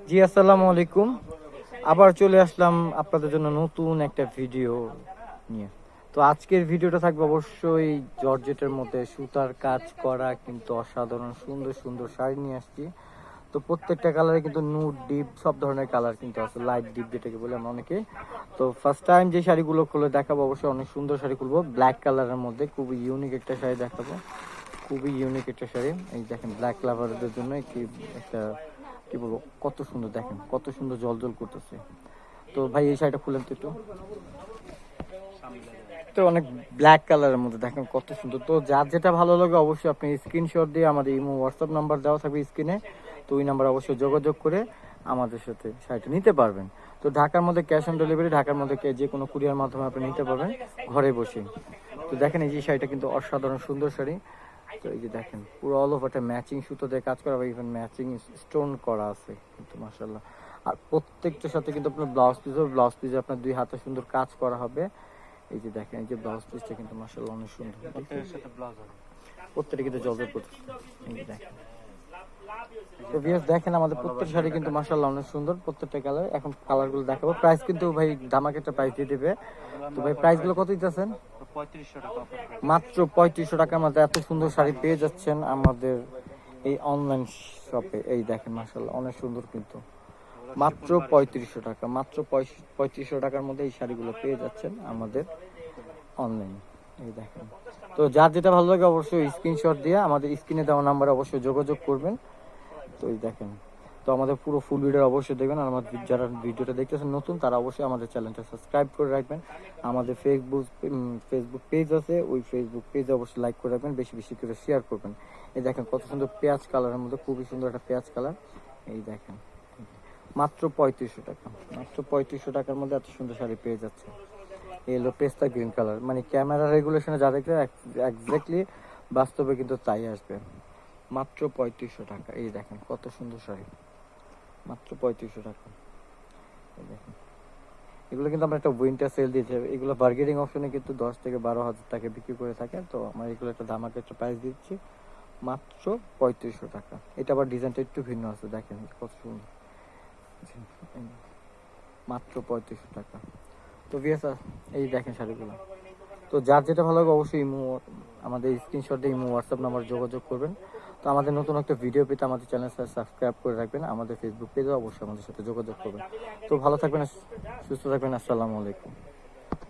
জি আসসালামু আলাইকুম। আবার চলে আসলাম আপনাদের জন্য নতুন একটা ভিডিও নিয়ে। তো আজকের ভিডিওটা থাকবে অবশ্যই জর্জেটের মধ্যে সুতার কাজ করা কিন্তু অসাধারণ সুন্দর সুন্দর শাড়ি নিয়ে আসছি। তো প্রত্যেকটা কালারে কিন্তু নুড ডিপ সব ধরনের কালার কিন্তু আছে, লাইট ডিপ যেটাকে বলে আমরা অনেকে। তো ফার্স্ট টাইম যে শাড়িগুলো খুলে দেখাবো অবশ্যই অনেক সুন্দর শাড়ি খুলবো ব্ল্যাক কালারের মধ্যে, খুবই ইউনিক একটা শাড়ি দেখাবো। খুবই ইউনিক একটা শাড়ি, এই দেখেন ব্ল্যাক লাভারদের জন্য কি একটা কি বলবো, কত সুন্দর দেখেন, কত সুন্দর জল জল করতেছে। তো ভাই এই শাড়িটা খুলেন তো একটু। তো অনেক ব্ল্যাক কালারের মধ্যে দেখেন কত সুন্দর। তো যার যেটা ভালো লাগে অবশ্যই আপনি স্ক্রিনশট দিয়ে আমাদের ইমো হোয়াটসঅ্যাপ নাম্বার দেওয়া থাকবে স্ক্রিনে, তো ওই নাম্বার অবশ্যই যোগাযোগ করে আমাদের সাথে শাড়িটা নিতে পারবেন। তো ঢাকার মধ্যে ক্যাশ অন ডেলিভারি, ঢাকার মধ্যে যে কোনো কুরিয়ার মাধ্যমে আপনি নিতে পারবেন ঘরে বসে। তো দেখেন এই যে শাড়িটা কিন্তু অসাধারণ সুন্দর শাড়ি। তো এই যে দেখেন পুরো অল ওভারটা ম্যাচিং সুতো দিয়ে কাজ করা, ইভেন ম্যাচিং স্টোন করা আছে কিন্তু মাশাআল্লাহ। আর প্রত্যেকটার সাথে কিন্তু আপনার ব্লাউজ পিসে আপনার দুই হাতে সুন্দর কাজ করা হবে। এই যে দেখেন এই যে ব্লাউজ পিসটা কিন্তু মাশাআল্লাহ অনেক সুন্দর, প্রত্যেকটা কিন্তু জলজল করতেছে। এই যে দেখেন, তো ভিউয়ার্স দেখেন আমাদের প্রত্যেকটা শাড়ি কিন্তু মাশাআল্লাহ অনেক সুন্দর, প্রত্যেকটা কালার। এখন কালারগুলো দেখাবো, প্রাইস কিন্তু ভাই ধামাকা একটা প্রাইস দিয়ে দেবে। তো ভাই প্রাইসগুলো কত দিতেছেন? মাত্র 3500 টাকার মধ্যে এত সুন্দর শাড়ি পেয়ে যাচ্ছেন আমাদের এই অনলাইন শপে। এই দেখেন মাশাআল্লাহ অনেক সুন্দর কিন্তু মাত্র 3500 টাকা, মাত্র 3500 টাকার মধ্যে এই শাড়িগুলো পেয়ে যাচ্ছেন আমাদের অনলাইন। এই দেখেন, তো যার যেটা ভালো লাগে অবশ্যই স্ক্রিনশট দিয়ে আমাদের স্ক্রিনে দেওয়া নাম্বারে অবশ্যই যোগাযোগ করবেন। তো এই দেখেন, তো আমাদের পুরো ফুল ভিডিও অবশ্যই দেখবেন। আর আমাদের যারা ভিডিওটা দেখতেছেন নতুন তারা অবশ্যই আমাদের চ্যানেলটা সাবস্ক্রাইব করে রাখবেন। আমাদের ফেসবুক পেজ আছে, ওই ফেসবুক পেজে অবশ্যই লাইক করে রাখবেন, বেশি বেশি করে শেয়ার করবেন। এই দেখেন কত সুন্দর পেঁয়াজ কালারের মধ্যে, খুবই সুন্দর একটা পেঁয়াজ কালার। এই দেখেন মাত্র 3500 টাকা, মাত্র 3500 টাকার মধ্যে এত সুন্দর শাড়ি পেয়ে যাচ্ছে। এই হলো পেস্তা গ্রিন কালার, মানে ক্যামেরা রেগুলেশনে যা দেখবে এক্স্যাক্টলি বাস্তবে কিন্তু তাই আসবে। মাত্র 3500 টাকা। এই দেখেন কত সুন্দর শাড়ি, মাত্র 3500 টাকা। এই দেখেন এগুলো কিন্তু আমরা একটা উইন্টার সেল দিয়েছি, এগুলো বার্গেনিং অপশনে কিন্তু 10 থেকে 12 হাজার টাকা বিক্রি করে থাকে। তো আমরা এগুলো একটা ধামাকা একটা প্রাইস দিচ্ছি মাত্র 3500 টাকা। এটা আবার ডিজাইনটা একটু ভিন্ন আছে, দেখেন কত সুন্দর, মাত্র 3500 টাকা। তো ভিএস এই দেখেন শাড়িগুলো। তো যার যেটা ভালো লাগে অবশ্যই আমাদের স্ক্রিনশট দিয়ে হোয়াটসঅ্যাপ নাম্বার যোগাযোগ করবেন। তো আমাদের নতুন একটা ভিডিও পেতে আমাদের চ্যানেল সাবস্ক্রাইব করে রাখবেন, আমাদের ফেসবুক পেজে অবশ্যই আমাদের সাথে যোগাযোগ করবেন। তো ভালো থাকবেন, সুস্থ থাকবেন, আসসালামু আলাইকুম।